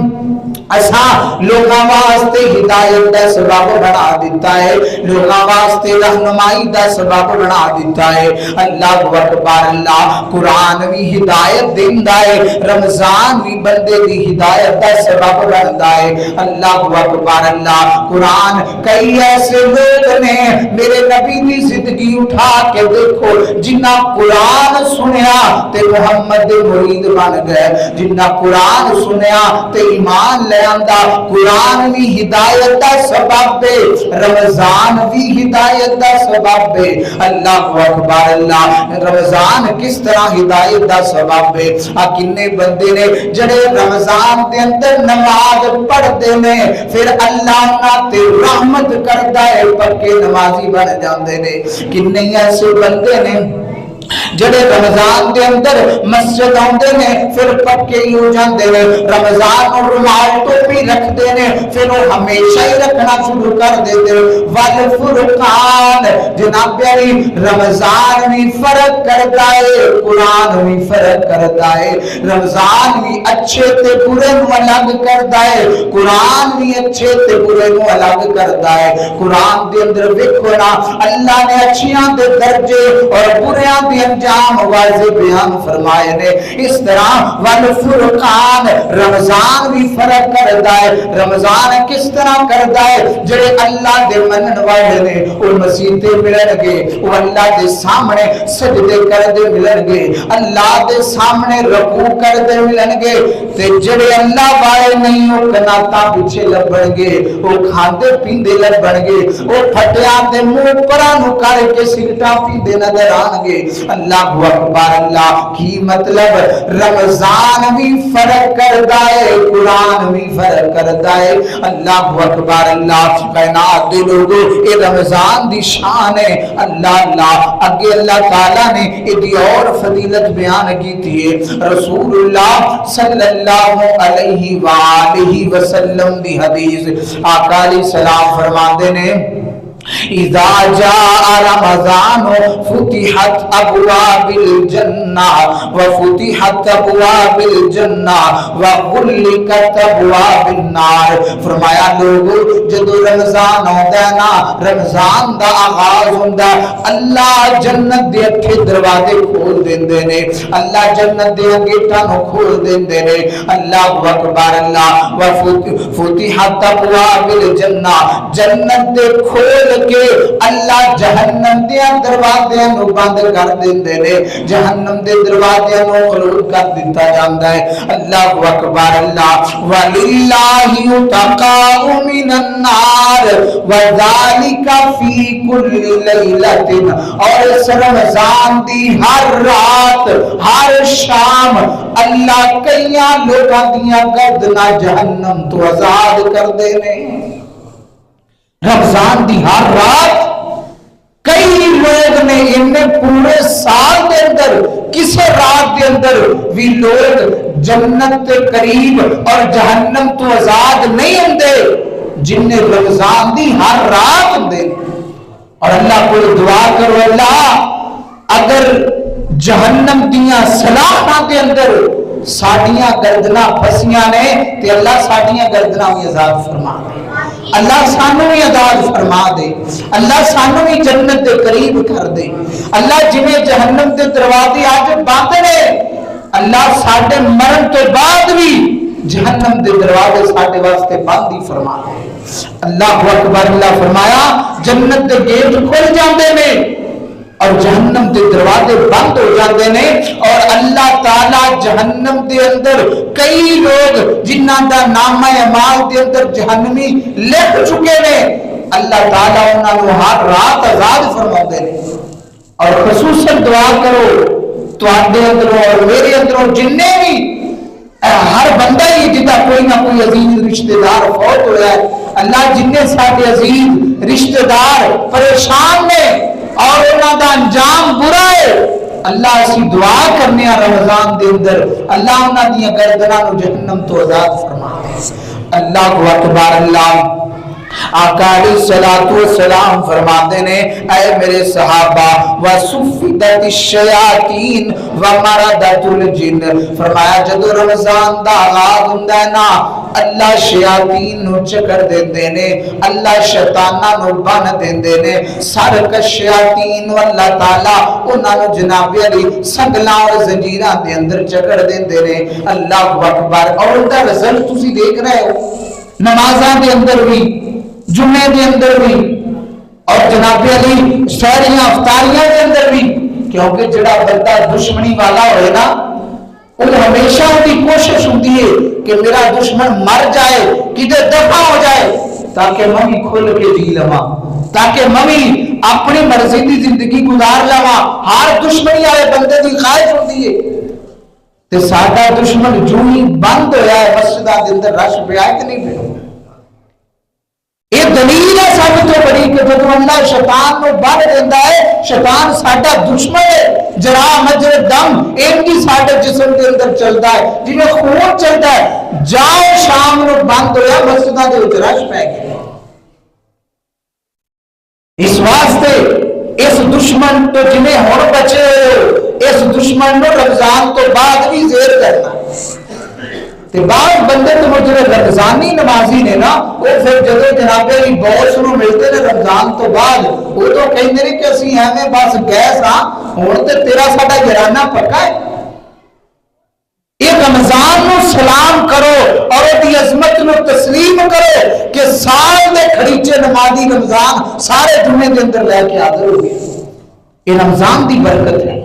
اساں لوگاں واسطے ہدایت دا سبب بنا دیتا ہے، لوگاں واسطے رہنمائی دا سبب بنا دیتا ہے۔ اللہ اکبر، اللہ قرآن بھی ہدایت دیندا ہے، رمضان بھی بندے دی ہدایت دا سبب بندا ہے۔ اللہ اکبر، اللہ قرآن کئی ایسے لوگ نے میرے نبی دی زندگی اٹھا کے دیکھو جنہ قرآن سنیا تے محمد دے مرید بن گئے، جنہ قرآن سنیا تے ایمان لے آندا۔ قرآن بھی ہدایت دا سبب ہے، رمضان بھی ہدایت دا سبب ہے۔ اللہ اکبر، اللہ رمضان کس طرح ہدایت دا سبب ہے؟ کنے بندے نے جڑے رمضان دے اندر نماز پڑھتے نے پھر اللہ نہ تے رحمت کرتا ہے، پکے نمازی بن جاندے نے۔ کنے ایسے بندے نے جڑے رمضان دے اندر مسجد آندے نے پھر پکے ہی ہو جاندے نے، رمضان اور رومال ٹوپی رکھتے نے پھر وہ ہمیشہ ہی رکھنا شروع کر دیتے۔ والفرقان، جناب پیاری رمضان بھی فرق کرتا ہے، قرآن بھی فرق کرتا ہے، رمضان بھی اچھے تے برے نو الگ کرتا ہے، قرآن بھی اچھے تے برے نو الگ کرتا ہے۔ قرآن دے اندر ویکھو نا اللہ نے اچھیاں دے درجے اور بریاں دے دی انجام واضح بیان فرمائے نے. اس طرح والفرقان رمضان بھی فرق کرتا ہے. رمضان کس طرح کرتا ہے؟ جڑے اللہ دے منن والے نے وہ مسیتے ملن گے, وہ اللہ دے سامنے سجدے کردے ملن گے, اللہ دے سامنے رکوع کردے ملن گے. تے جڑے اللہ والے نہیں وہ کناتا پیچھے لبن گے, وہ کھاندے پیندے لبن گے, وہ پھٹیاں دے منہ پراں نو کر کے سگٹاں پیندے نظر آن گے. اللہ اکبر. اللہ کی مطلب رمضان بھی فرق کردا ہے, قرآن بھی فرق کردا ہے. اللہ اکبر. اللہ کائنات دے لوگو اے رمضان دی شان ہے. اللہ اگے اللہ تعالی نے ایدی اور فضیلت بیان کی تھی. رسول اللہ صلی اللہ علیہ وآلہ وسلم دی حدیث آقا علیہ السلام فرماتے نے اذا جاء رمضان فتحت ابواب الجنہ وفتحت ابواب الجنہ وغلقت ابواب النار. فرمایا لوگو جدو رمضان ہوندا ہے نا, رمضان دا آغاز ہوندا, اللہ جنت دے اٹھے دروازے کھول دیندے نے, اللہ جنت دے گیٹاں نو کھول دیندے نے. اللہ اکبر. اللہ وفتحت ابواب الجنہ, جنت دے کھول کہ اللہ جہنم دے دروازے نو بند کر دیندے نے, جہنم دے دروازے نو خلوت کر دیتا جاندا ہے. اللہ اکبر. اللہ وللہ یتقاء من النار وذالک فی کل لیلۃ. اور اس رمضان دی ہر رات ہر شام اللہ کئیاں لوکاں دیاں گردناں جہنم تو آزاد کر دے نے. رمضان دی ہر رات کئی لوگ نے انہیں پورے سال دے اندر کسے رات دے اندر بھی لوگ جنت کے قریب اور جہنم تو آزاد نہیں ہوندے جن نے رمضان دی ہر رات ہوندے. اور اللہ کو دعا کرو اللہ اگر جہنم دیاں سلاخاں دے اندر ساڈیاں گردناں پھسیاں نے تے اللہ ساڈیاں گردناں بھی آزاد فرما دے, اللہ سانو بھی آزاد فرما دے, اللہ سانو بھی جنت دے قریب کر دے. اللہ جنہیں جہنم دے دروازے آج بند نے, اللہ ساڈے مرن تو بعد بھی جہنم دے دروازے ساڈے واسطے بند ہی فرما دے. اللہ اکبر. اللہ فرمایا جنت دے گیٹ کھل جاندے نے اور جہنم دے دروازے بند ہو جاندے نے. اور اللہ تعالی جہنم دے اندر کئی لوگ جنہاں دا نام اعمال دے اندر جہنمی لکھ چکے نے, اللہ تعالی انہاں نو ہر رات آزاد فرماندے نے. اور خصوصاً دعا کرو تواڈے اندروں اور میرے اندروں جننے بھی ہر بندہ ہی جدا کوئی نہ کوئی عزیز رشتہ دار فوت ہوا ہے, اللہ جننے ساڈے عزیز رشتہ دار پریشان نے اور انہاں دا انجام برا ہے, اللہ اسی دعا کرنے رمضان دے اندر اللہ انہاں دیاں گردناں نو جہنم تو آزاد فرما دے. اللہ اکبر. اللہ آقا علیہ الصلوۃ والسلام فرماتے نے اے میرے صحابہ وصفدت الشیاطین ومردت الجن. فرمایا جدو رمضان دا آغاز ہوندا ہے نا اللہ شیاطین نو چکر دیندے نے, اللہ شیطاناں نو بن دیندے نے. سرکش شیاطین اللہ تعالی انہاں نو جناب علی سنگلاں اور زنجیراں دے اندر چکر دیندے نے. اللہ اکبر. اور ان دا رزلٹ تسی دیکھ رہے ہو نمازاں دے اندر بھی جمعے دے اندر بھی اور جناب علی سحریاں افطاریاں دے اندر بھی, کیونکہ جڑا بندہ دشمنی والا ہوئے نا وہ ہمیشہ کی کوشش ہوتی ہے کہ میرا دشمن مر جائے کدھر دفع ہو جائے تاکہ میں بھی کھل کے جی لواں, تاکہ میں بھی اپنی مرضی کی زندگی گزار لواں. ہر دشمنی والے بندے کی خواہش ہوتی ہے. تے ساڈا دشمن جو ہی بند ہویا ہے مسجداں دے اندر رش پیا ہے کہ نہیں پیا. یہ دلیل ہے سب تو بڑی کہ جب اللہ شیطان کو بن دیتا ہے, شیطان ساڈا دشمن ہے, جرا مجرے دم ان کی ساڈے جسم کے اندر چلتا ہے جنہیں خون چلتا ہے. جاؤ شام نو بند ہویا مسجداں دے وچ رش پے گیا. اس واسطے اس دشمن تو جنہیں ہن بچے اس دشمن نو رمضان تو بعد بھی زیر کرنا. تے بعض بندے تو جڑے رمضانی نمازی نے نا وہ پھر جدو جناب علی باس نو ملتے نے رمضان تو بعد وہ تو کہندے نے کہ اسی ایویں بس گئے ساں ہن تے تیرا ساڈا جرانہ پکا ہے. یہ رمضان نو سلام کرو اور دی عظمت نو تسلیم کرو کہ سال دے کھڑیچے نمازی رمضان سارے جمعے دے اندر لے کے حاضر ہو گئے. یہ رمضان دی برکت ہے.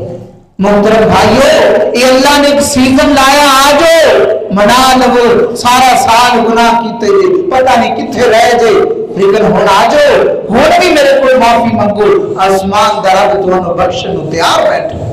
محترم بھائیو یہ اللہ نے ایک سیزن لایا آ جاؤ منا لو سارا سال گناہ کیتے جے پتہ نہیں کتنے رہ جائے لیکن ہن آ جاؤ ہن بھی میرے کو معافی منگو آسمان دا رب تانوں بخشن نوں تیار بیٹھے.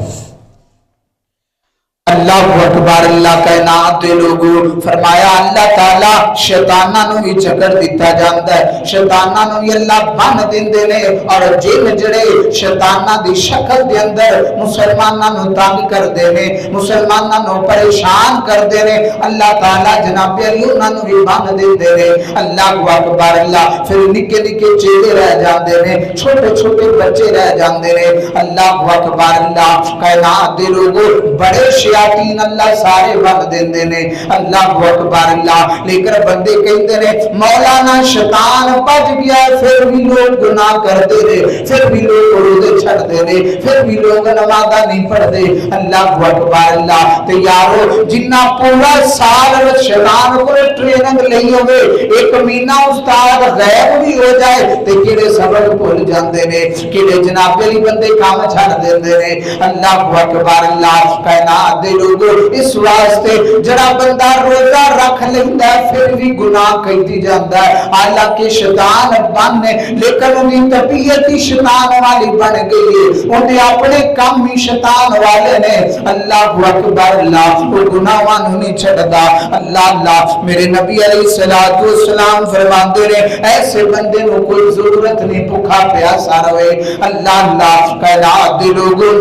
اللہ اکبر. اللہ کائنات دے لوگوں فرمایا اللہ تعالی شیطاناں نوں بھی چکر دتا جاندا ہے شیطاناں نوں بھی اللہ بن دیندے نے اور جن جڑے شیطاناں دی شکل دے اندر مسلماناں نوں تنگ کردے نے مسلماناں نوں پریشان کردے نے اللہ تعالی جناب علی انہاں نوں بھی بن دیندے نے. اللہ اکبر. اللہ پھر نکے نکے چیڑے رہ جاندے نے چھوٹے چھوٹے بچے رہ جاندے نے. اللہ اکبر. اللہ کائنات دے لوگوں بڑے شیاطین اللہ سارے بن دیندے نے. اللہ اکبر. اللہ لیکن بندے کہندے نے مولانا شیطان بچ گیا پھر بھی لوگ گناہ کردے نے پھر بھی لوگ روزے چھڑدے نے پھر بھی لوگ نمازاں نہیں پڑھدے. اللہ اکبر. اللہ تے یارو جنہ پورا سال شیطان کو ٹریننگ لئی ہوے ایک مہینہ استاد غائب بھی ہو جائے تے کیڑے سبق بھول جاندے نے کیڑے جناب علی بندے کام چھڑ دیندے نے. اللہ اکبر. اللہ کائنات دے لوگوں اس واسطے جڑا بندہ روزہ رکھ لیندا ہے پھر بھی گناہ کیتی جاندا ہے حالانکہ شیطان بننے لیکن ان کی طبیعت ہی شیطان والی بن گئی ہے ان اپنے کام ہی شیطان والے نے. اللہ اکبر. اللہ وہ گناہاں نوں نہیں چھڈدا. اللہ میرے نبی علیہ الصلوۃ والسلام فرماندے نے ایسے بندے نوں کوئی ضرورت نہیں بھوکا پیاسا رہے. اللہ کائنات دے لوگوں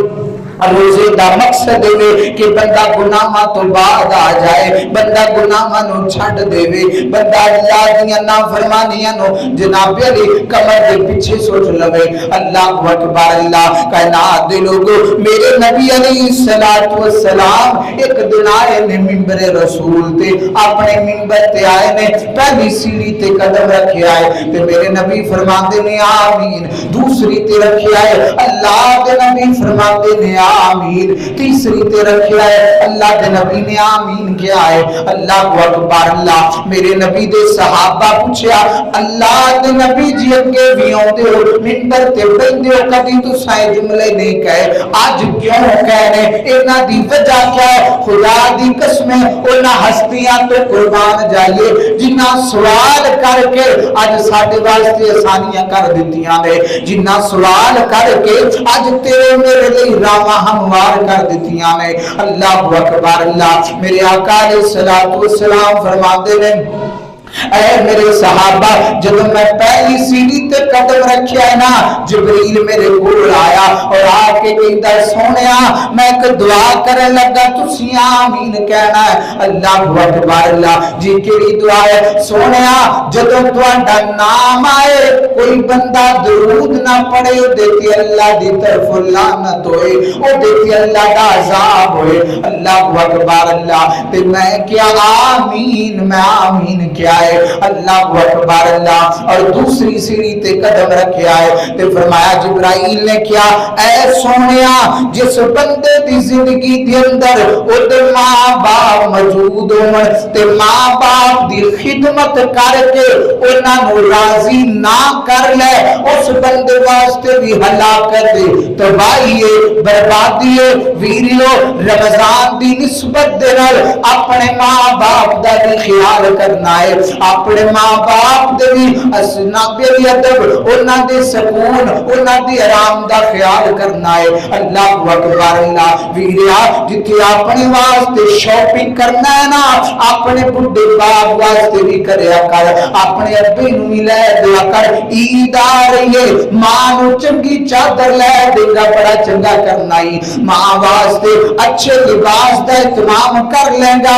روزے دا مقصد ہے کہ بندہ گناہاں تو بعد آ جائے بندہ گناہاں نو چھڈ دے بندہ اللہ دی نافرمانیاں نو جناب علی کمر دے پیچھے سوچ لوے. اللہ اکبر. اللہ کائنات دے لوگوں میرے نبی علیہ الصلوۃ والسلام ایک دن آئے نے منبر رسول تے اپنے منبر تے آئے نے پہلی سیڑھی تے قدم رکھے آئے تے میرے نبی فرماندے نے آمین. دوسری تے رکھے آئے اللہ دے نبی فرماندے نے آمین. تیسری تے رکھیا ہے اللہ دے نبی نے آمین کیا ہے. اللہ اکبر. اللہ میرے نبی دے صحابہ پوچھیا اللہ دے نبی جی اگے بھی اوندے ہو منبر تے بیٹھدے ہو کبھی تساں جملے نہیں کہے اج کیوں کہنے انہاں دی وجہ کیا ہے. خدا دی قسم انہاں ہستیاں تو قربان جائیے جنہاں سوال کر کے اج ساڈے واسطے آسانیاں کر دتیاں نے جنہاں سوال کر کے اج تیرے میرے لیے راہ ہموار کر دیتیاں نے. اللہ اکبر. اللہ میرے آقا علیہ الصلوۃ والسلام فرماتے ہیں اے میرے صحابہ جب میں پہلی سیڑھی تے قدم رکھیا ہے نا جبریل میرے کول آیا اور آ کے کہندا سونیا میں ایک دعا کرن لگا تسی آمین کہنا ہے. اللہ اکبر. اللہ جی کیڑی دعا ہے سونیا جدوں تہاڈا نام آئے کوئی بندہ درود نہ پڑھے دیتی اللہ دی طرف لعنت ہوئے او دیتی اللہ دا عذاب ہوئے. اللہ اکبر. اللہ تے میں کیا آمین میں آمین کیا اللہ اکبر. اللہ اور دوسری سیڑھی تے قدم رکھے آئے تے فرمایا جبرائیل نے کیا اے سونیا جس بندے دی زندگی دے اندر اودے ماں باپ موجود ہون تے ماں باپ دی خدمت کر کے انہاں نوں راضی نہ کر لے اس بندے واسطے بھی ہلاکت تباہی بربادی ویریو. رمضان دی نسبت دے نال اپنے ماں باپ دا بھی خیال کرنا ہے اپنے ماں باپ دے بھی اسناب دی ادب انہاں دے سکون انہاں دی آرام دا خیال کرنا ہے. اللہ اکبر. اللہ ویریا جتھے اپنے واسطے شاپنگ کرنا ہے نا اپنے بڈھے باپ واسطے بھی کریا کر اپنے ابے نوں بھی لے دیا کر. عید آ رہی ہے ماں نوں چنگی چادر لے دے گا بڑا چنگا کرنا ہی ماں واسطے اچھے لباس دا اہتمام کر لے گا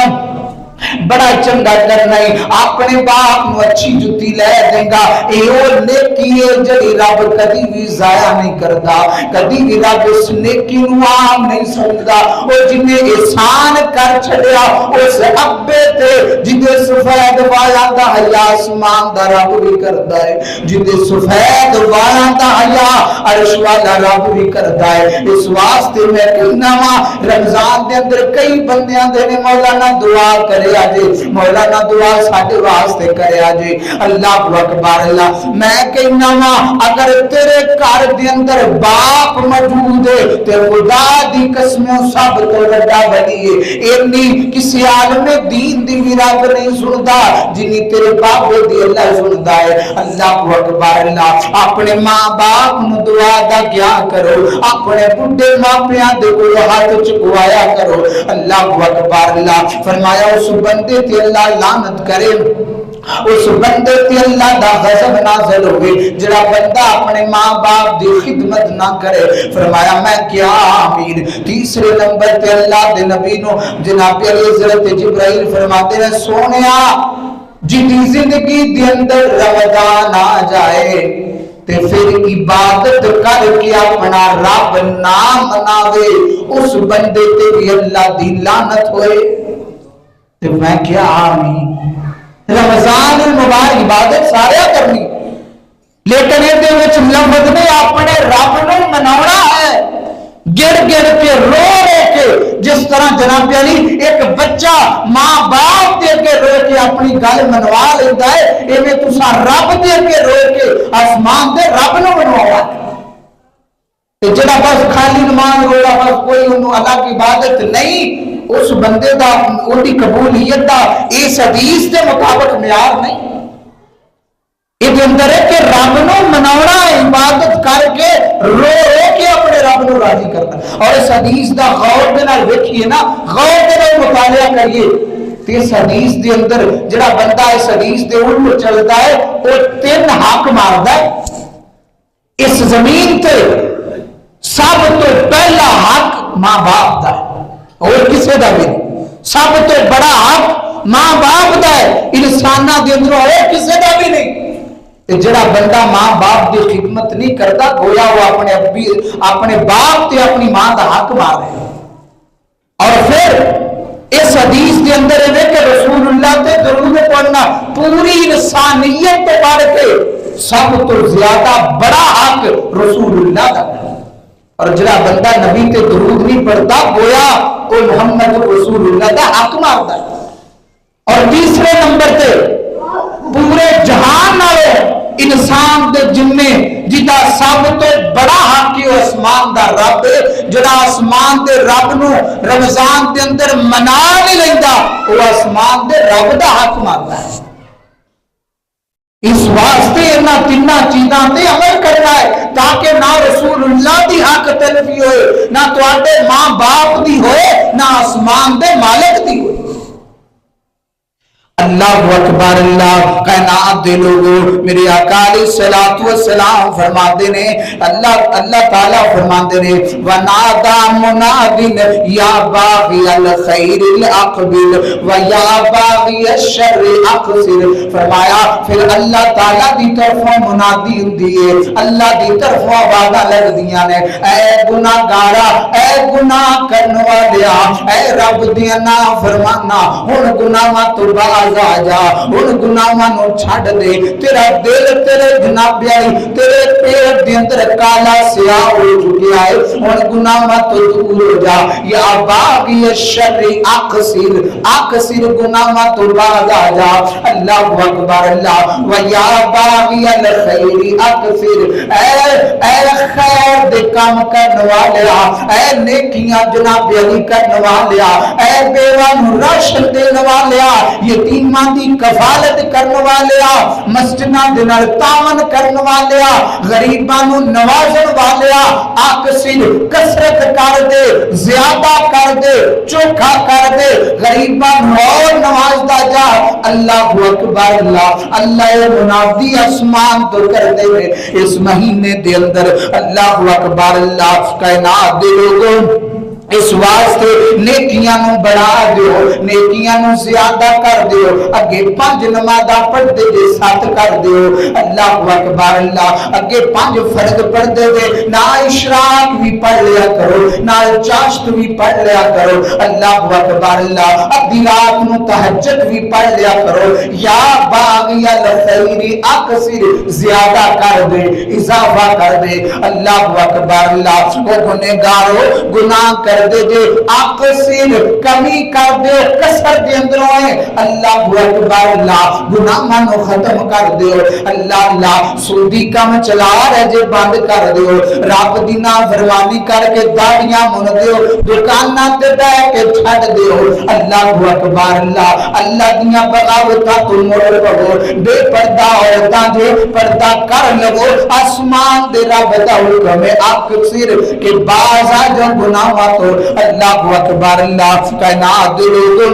بڑا چنگا کرنا ہے، اپنے باپ نو اچھی جتی لے دیں گا، اے او نیکی ہے جڑی رب کدی بھی ضائع نہیں کرتا، کدی بھی رب اس نیکی نو عام نہیں سمجھدا۔ او جنے احسان کر چھڑیا اس ابے تے جدے سفید والا دا حیا آسمان دا رب بھی کردا ہے، جدے سفید والا دا حیا عرش والا رب بھی کردا ہے۔ اس واسطے میں کہنا وا رمضان دے اندر کئی بندیاں دے نے مولانا دعا کرے آجے، مولانا دعا ساڈے واسطے کرے آجے۔ اللہ اکبر اللہ، میں کہنا وا اگر تیرے گھر دے اندر باپ موجود ہے تے خدا دی قسموں سب تو بڑا ولی ہے، اینی کسی عالم دین دی بھی رب نہیں سندا جنی تیرے باپ دی اللہ سندا ہے۔ اللہ اکبر اللہ، اپنے ماں باپ نو دعا دا کیا کرو، اپنے بڈھے ماپیاں دے کول ہاتھ چکوایا کرو۔ اللہ اکبر اللہ، فرمایا اس بندے تے اللہ لعنت کرے، اس بندے تے اللہ دا غضب نازل ہوئے جڑا بندہ اپنے ماں باپ دی خدمت نہ کرے۔ فرمایا میں کیا آمین۔ تیسرے نمبر تے اللہ دے نبی نو جناب علی حضرت جبرائیل فرماتے ہیں سونیا جدی زندگی دے اندر رمضان آ جائے تے پھر عبادت کر کے اپنا رب نہ مناوے اس بندے تے بھی اللہ دی لعنت ہوئے۔ تے میں کیا آمین۔ رمضان المبارک عبادت سارے کرنی، لیکن یہ لفظ نے اپنے رب نو مناونا ہے، گر گر کے رو رو کے، جس طرح جناب علی ایک بچہ ماں باپ دے کے رو کے اپنی گل منوا لیتا ہے، ایویں تساں رب دے کے رو کے آسمان دے رب نو منواؤ۔ جڑا بس خالی نماز روڑا بس کوئی انہوں اللہ کی عبادت نہیں، اس بندے دا ان کی قبولیت دا اس حدیث دے مطابق معیار نہیں۔ یہ اندر ہے کہ رب نو مناونا عبادت کر کے رو رو کے اپنے رب نو راضی کرنا، اور اس حدیث دا غور دے نال ویکھیے نا، غور دے نال مطالعہ کریے تے اس حدیث دے اندر جڑا بندہ اس حدیث دے الٹ چلدا ہے وہ 3 حق ماردا ہے۔ اس زمین تے سب تو پہلا حق ماں باپ دا ہے اور کسے دا بھی نہیں، سب تو بڑا حق ماں باپ دا ہے انساناں دے اندر اور کسے دا بھی نہیں۔ جڑا بندہ ماں باپ دی خدمت نہیں کرتا گویا وہ اپنے باپ تے اپنی ماں دا حق مار رہے ہیں۔ اور پھر اس حدیث کے اندر ہے کہ رسول اللہ تے درود پڑھنا پوری انسانیت تو بڑھ کے سب تو زیادہ بڑا حق رسول اللہ دا ہے، اور جڑا بندہ نبی تے درود نہیں پڑھتا گویا وہ محمد رسول اللہ دا حق مارتا ہے۔ اور تیسرے نمبر تے پورے جہان نالے انسان دے جننے جدا سب تو بڑا حق ہے آسمان دا رب، جڑا آسمان دے رب نو رمضان دے اندر منا نہیں لیندا وہ آسمان دے رب دا حق مارتا ہے۔ اس واسطے انہاں تیناں چیزاں تے عمل کرنا ہے تاکہ نہ رسول اللہ دی حق تلفی ہوئے، نہ تواڈے ماں باپ دی ہوئے، نہ آسمان دے مالک دی ہوئے۔ اللہ اکبر اللہ، کائنات دے لوگوں میرے آقا علیہ الصلوۃ والسلام فرماتے نے، اللہ تعالیٰ فرماتے نے ونادا مناد یا باغی الخیر اقبل و یا باغی الشر اقصر۔ فرمایا پھر اللہ تعالیٰ دی طرفوں منادی ہوندی ہے، اللہ دی طرفوں آوازاں لگدیاں نے، اے گناہگارا، اے گناہ کرن والیا، اے رب دیاں نافرمانا، ہن گناہاں تو باز آ جا، ان گناہاں نو چھڈ دے، تیرا دل تیرے جناب علی تیرے پیٹ دے اندر کالا سیاہ ہو چکیا ہے، ان گناہاں تو دور ہو جا۔ یا باغی الشر اقصر، اقصر گناہاں تو باز آ جا۔ اللہ اکبر اللہ، و یا باغی الخیر اقصر، اے خیر دے کام کرنے والیا، اے نیکیاں جناب علی کرنے والیا، اے بیوہ نو راشن دینے والیا، یتیماں دی کفالت کرنے والیا، مسجداں دے نال تعاون کرنے والیا، غریباں نو نوازن والیا، اقصر کثرت کر دے، زیادہ کر دے، چوکھا کر دے، غریباں نو اور نوازدا جا۔ اللہ اکبر اللہ، اللہ منادی آسمان تو کر دے اس مہینے دے اندر۔ اللہ اکبر اللہ، کائنات دے لوگوں اس واسطے نیکیاں نو بڑھا دیو، نیکیاں نو زیادہ کر دیو، اگے 5 نمازاں پڑھ دے جے 7 کر دیو، اللہ اکبر اللہ، اگے 5 فرض پڑھ دے جے نا اشراق بھی پڑھ لیا کرو، نا چاشت بھی پڑھ لیا کرو، اللہ اکبر اللہ، ادھی رات نو تہجد بھی پڑھ لیا کرو، یا باغی الخیر اکثر، زیادہ کر دے، اضافہ کر دے، اللہ اکبر اللہ، وہ گنہگارو گناہ کر دے جے اکثر، کمی کر دے کسر دے اندروں ہے، اللہ اکبر اللہ، گناہ نو ختم کر دیو، اللہ اللہ، سودی کم چلا رہے جے بند کر دیو، رب دی نافرمانی کر کے داڑیاں من دیو، دکاناں تے بیٹھ کے چھڈ دیو، اللہ اکبر اللہ، اللہ دیاں بغاوتاں تو مڑ پڑو، بے پردہ عورتاں جے پردہ کر لو، آسمان دے رب دا حکم ہے اکثر کہ باز آ جو گناہاں تو، اللہ اکبر اللہ، کائنات دے لوگوں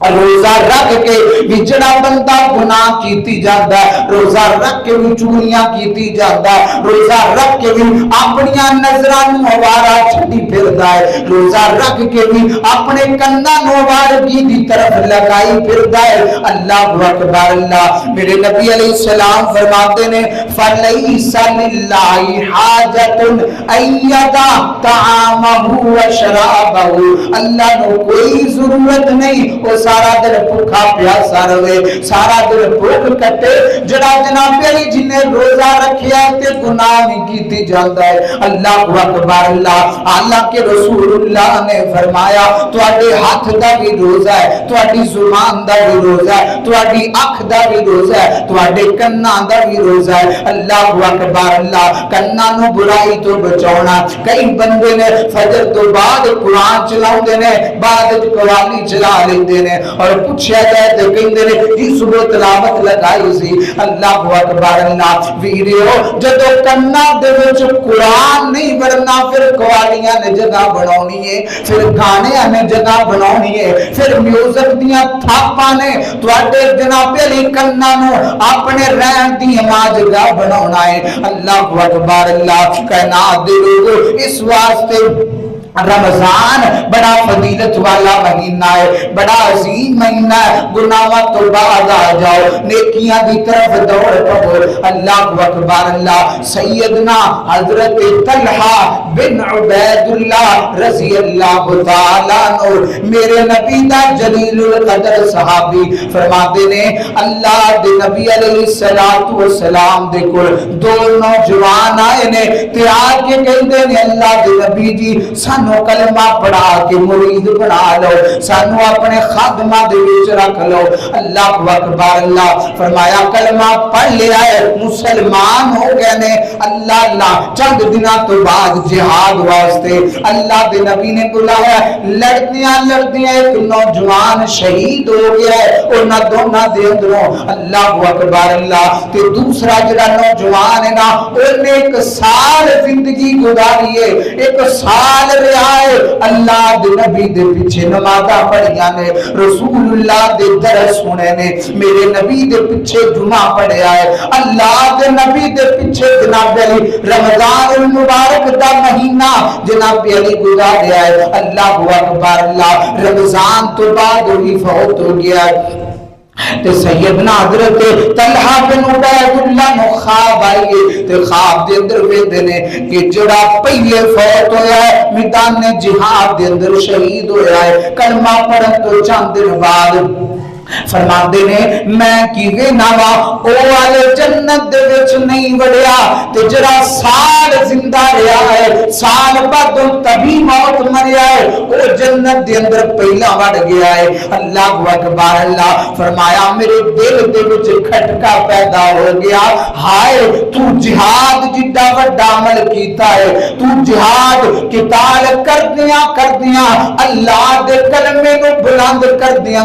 روزہ رکھ کے بھی جڑا بندہ گناہ کیتی جاتا ہے، روزہ رکھ کے بھی چوریاں کیتی جاتا ہے، روزہ رکھ کے بھی اپنیاں نظراں نوں ہوارا چھڈی پھردا ہے، روزہ رکھ کے بھی اپنے کناں نوں ہوارگی دی طرف لگائی پھردا ہے، اللہ اکبر اللہ، میرے نبی علیہ السلام فرماتے نے فَلَيْسَ لِلَّهِ حَاجَةٌ أَن يَدَعَ طَعَامَهُ وَشَرَابَهُ، اللہ نو کوئی ضرورت نہیں وہ سارا دن بھوکا پیاسا رہے، سارا دن بھوک کٹے، جڑا جناب علی جن نے روزہ رکھیا تے گناہ نہیں کیتی جاندا ہے، اللہ اکبر اللہ، اللہ کے رسول اللہ نے فرمایا تواڈے ہاتھ دا بھی روزہ ہے، تواڈی زبان دا بھی روزہ ہے، تواڈی اکھ دا بھی روزہ ہے، تواڈے کناں دا بھی روزہ ہے، اللہ اکبر اللہ، کناں نو برائی تو بچاؤنا، کئی بندے نے فجر تو بعد قرآن چلاؤندے نے، بعد قوالی چلا لیندے نے، اور پوچھیا جائے تو کہندے نے جی صبح تلاوت لگائی سی، اللہ اکبر اللہ، ویڈیو جدو کناں دے وچ قرآن نہیں بڑھنا، پھر قوالیاں نے جگہ بناونی ہے، پھر گانیاں نے جگہ بناونی ہے، پھر میوزک دیاں تھاپاں نے تواڈے جناب علی کناں نو اپنے رہن دی ماں جگہ بناونا ہے، اللہ اکبر اللہ، کائنات دے لوگو، اس واسطے رمضان بڑا فضیلت والا مہینہ ہے، بڑا عظیم مہینہ ہے، گناہوں تو بعد آ جاؤ، نیکیاں دی طرف دوڑ پڑو، اللہ اکبر اللہ، سیدنا حضرت طلحہ بن عبید اللہ رضی اللہ تعالیٰ عنہ، میرے نبی دا جلیل القدر صحابی، فرماتے نے اللہ دے نبی علیہ السلام دے کول 2 نوجوان آئے نے، تے آ کے کہندے نے اللہ دے نبی جی سانو کلمہ پڑھا کے مرید بنا لو، سانو اپنے خادمہ دے وچ رکھ لو، اللہ اکبر اللہ، فرمایا کلمہ پڑھ لیا ہے، مسلمان ہو گئے نے، اللہ اللہ، چند دنوں تو بعد جہاد واسطے اللہ دے نبی نے بلایا، لڑدیاں ایک نوجوان شہید ہو گیا ہے، انہاں دونوں دے اندروں، اللہ اکبر اللہ، تے دوسرا جڑا نوجوان ہے نا، انہیں 1 سال زندگی گزاری ہے، 1 سال رہائے، اللہ دے نبی دے پیچھے نمازاں پڑھیاں نے، رسول اللہ دے درس سنے نے، میرے نبی دے پیچھے جمعہ پڑھیا ہے، اللہ دے نبی دے پیچھے جناب علی رمضان المبارک دا مہینہ جناب علی گزاریا ہے، اللہ اکبر اللہ، رمضان تو بعد وہی فوت ہو گیا ہے، تے سیدنا حضرت طلحہ بن عبید اللہ نو خواب آئیے، تے خواب دے اندر ویندے نے کہ جڑا پہلے فوت ہویا ہے میدان جہاد دے اندر شہید ہویا ہے، کلمہ پڑھن تو چند دن بعد فرماندے نے میں کیویں ناوا او والے جنت دے وچ نہیں وڑیا، تے جڑا سال زندہ رہیا ہے، سال بعد تبھی موت مریا ہے، او جنت دے اندر پہلا وڑ گیا ہے، اللہ اکبر اللہ، فرمایا میرے دل دے وچ کھٹکا پیدا ہو گیا، ہائے تو جہاد جڈا وڈا عمل کیتا ہے، تو جہاد قتال کردیاں اللہ دے کلمے نو بلند کردیاں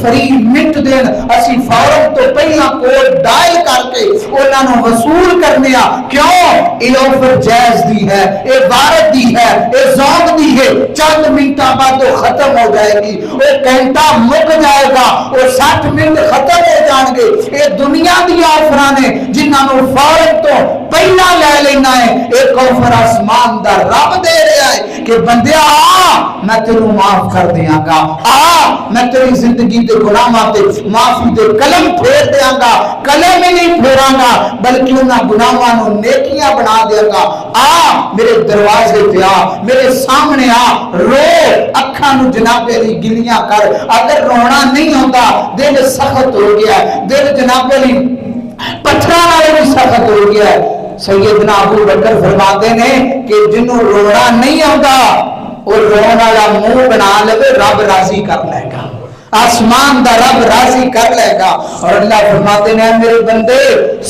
فری منٹ دین اسی فورن تو پہلا کوڈ ڈائل کر کے انہاں نوں وصول کرنے آ کیوں یہ آفر جائز دی ہے یہ وارد دی ہے یہ ذوق دی ہے چند منٹاں بعد وہ ختم ہو جائے گی وہ گھنٹہ مک جائے گا وہ 60 منٹ ختم ہو جان گے یہ دنیا دی آفراں نے جنہاں نوں فورن تو پہلا لے لینا ہے ایک آفر آسمان دا رب دے رہا ہے کہ بندیا میں تینوں معاف کر دیاں گا میں تیری زندگی دے گناہاں تے معافی دے قلم پھیر دیاں گا قلم ہی نہیں پھیراں گا بلکہ انہاں گناہاں نوں نیکیاں بنا دیاں گا میرے دروازے تے میرے سامنے رو اکھاں نوں جناب علی گلیاں کر اگر رونا نہیں ہوندا دل سخت ہو گیا دل جناب علی پتھراں والے بھی سخت ہو گیا سیدنا ابو بکر فرماتے ہیں کہ جنوں رونا نہیں آتا وہ رون والا منہ بنا لے رب راضی کر لے گا آسمان دا رب راضی کر لے گا اور اللہ فرماتے ہیں میرے بندے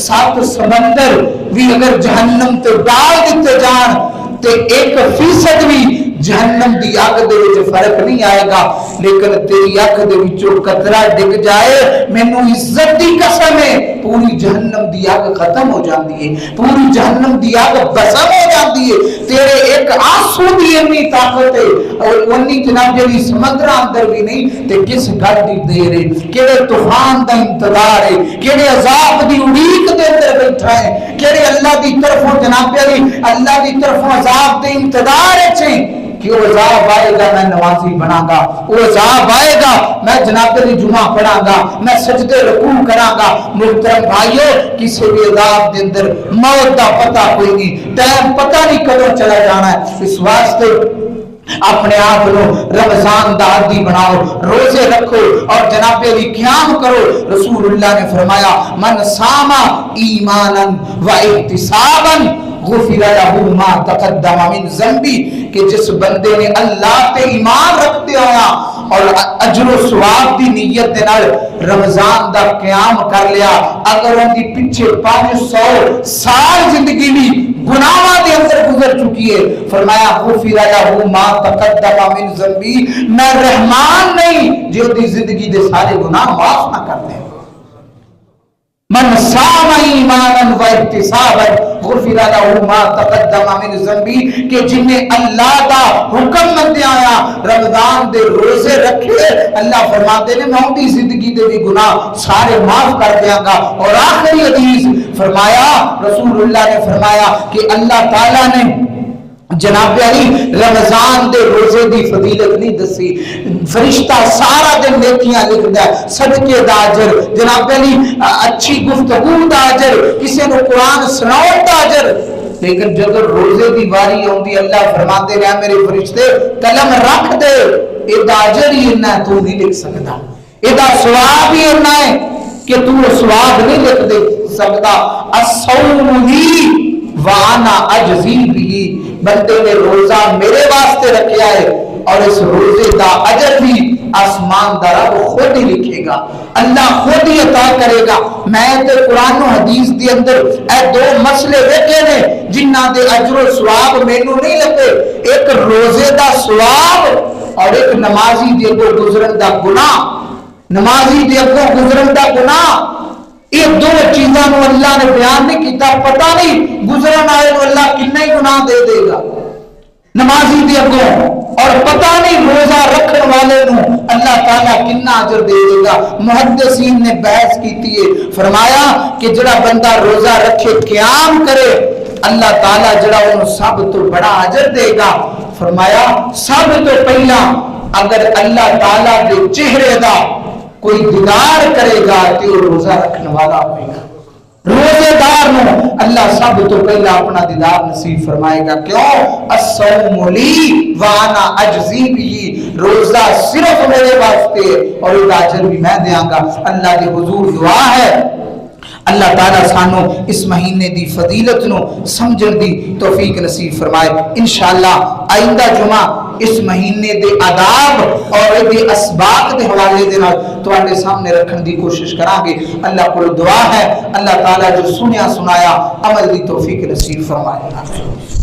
7 سمندر بھی اگر جہنم تے ڈال دیتے جان تے 1% بھی جہنم دی آگ دے وچ فرق نہیں آئے گا لیکن تیری آنکھ دے وچوں قطرہ ڈگ جائے مینوں عزت دی قسم ہے پوری جہنم دی آگ ختم ہو جاندی ہے پوری جہنم دی آگ بسم ہو جاندی ہے تیرے ایک آنسو دی اتنی طاقت ہے اور ونی جناب جی سمندر اندر بھی نہیں تے کس گل دی دیر ہے کیڑے طوفان دا انتظار ہے کیڑے عذاب دی اڑیک دے اندر بیٹھا ہے کیڑے اللہ دی طرفوں جناب علی اللہ دی طرفوں عذاب دے انتظار ہے کہ وہ عذاب آئے گا میں نمازی بنا گا وہ عذاب آئے گا میں جناب علی جمعہ پڑھاں گا میں سجدے رکوع کراں گا محترم بھائیو کسی بھی عذاب دے اندر موت دا پتہ کوئی نہیں ٹائم پتہ نہیں کدوں چلا جانا ہے اس واسطے اپنے آپ کو رمضان دا عادی بناؤ روزے رکھو اور جناب علی قیام کرو رسول اللہ نے فرمایا من صاما ایمانا و احتسابا غفر له ما تقدم من ذنبی کہ جس بندے نے اللہ تے ایمان رکھتے ہویا اور اجر و ثواب دی نیت دے نال رمضان دا قیام کر لیا اگر ان دی پیچھے 500 سال زندگی بھی گناہاں دے اندر گزر چکی ہے فرمایا غفر له ما تقدم من ذنبی میں رحمان نہیں جو دی زندگی دے سارے گناہ معاف نہ کر دے من صام ایمانا و احتسابا غفر له ما تقدم من ذنبی کہ جن نے اللہ دا حکم مند آیا رمضان دے روزے رکھے اللہ فرماتے نے میں ان دی زندگی دے بھی گناہ سارے معاف کر دیاں گا اور آخری حدیث فرمایا رسول اللہ نے فرمایا کہ اللہ تعالیٰ نے جناب علی رمضان دے روزے دی فضیلت نہیں دسی فرشتہ سارا دن نیکیاں لکھدا ہے صدقے دا اجر جناب علی اچھی گفتگو دا اجر کسی نو قرآن سناؤ دا اجر لیکن جب روزے دی واری ہوندی اللہ فرماتے ہیں میرے فرشتے قلم رکھ دے اے دا اجر ہی اتنا تو نہیں لکھ سکتا اے دا ثواب ہی اتنا ہے کہ تو ثواب نہیں لکھ دے سکتا الصوم لی وانا اجزی بھی بندے نے روزہ میرے واسطے رکھیا ہے اور اس روزے دا اجر بھی آسمان دا رب خود ہی لکھے گا اللہ خود ہی عطا کرے گا میں تے قرآن و حدیث دے اندر اے 2 مسئلے رکھے نے جنہاں دے اجر و ثواب مینوں نہیں لگے ایک روزے دا ثواب اور ایک نمازی دے کو گزرن دا گناہ نمازی دے کو گزرن دا گناہ یہ 2 چیزاں نو اللہ نے بیان نہیں کیتا پتہ نہیں گزرن آئے نو اللہ کتنا ہی گناہ دے دے گا نمازی دے اگوں اور پتہ نہیں روزہ رکھن والے نو اللہ تعالیٰ کتنا اجر دے دے گا محدثین نے بحث کیتی ہے فرمایا کہ جڑا بندہ روزہ رکھے قیام کرے اللہ تعالیٰ جڑا انہوں سب تو بڑا اجر دے گا فرمایا سب تو پہلا اگر اللہ تعالیٰ دے چہرے دا کوئی دیدار کرے گا تو روزہ رکھنے والا ہوئے گا روزے دار نو اللہ سب تو پہلا اپنا دیدار نصیب فرمائے گا کیوں الصوم لی وانا اجزی بھی روزہ صرف میرے واسطے اور یہ اجر بھی میں دیاں گا اللہ کے حضور دعا ہے اللہ تعالیٰ سانو اس مہینے دی فضیلت نو سمجھن دی توفیق نصیب فرمائے انشاءاللہ آئندہ جمعہ اس مہینے دے آداب اور دے اسباق دے حوالے دے نال تواڈے سامنے رکھن دی کوشش کراں گے اللہ کو دعا ہے اللہ تعالیٰ جو سنیا سنایا عمل دی توفیق نصیب فرمائے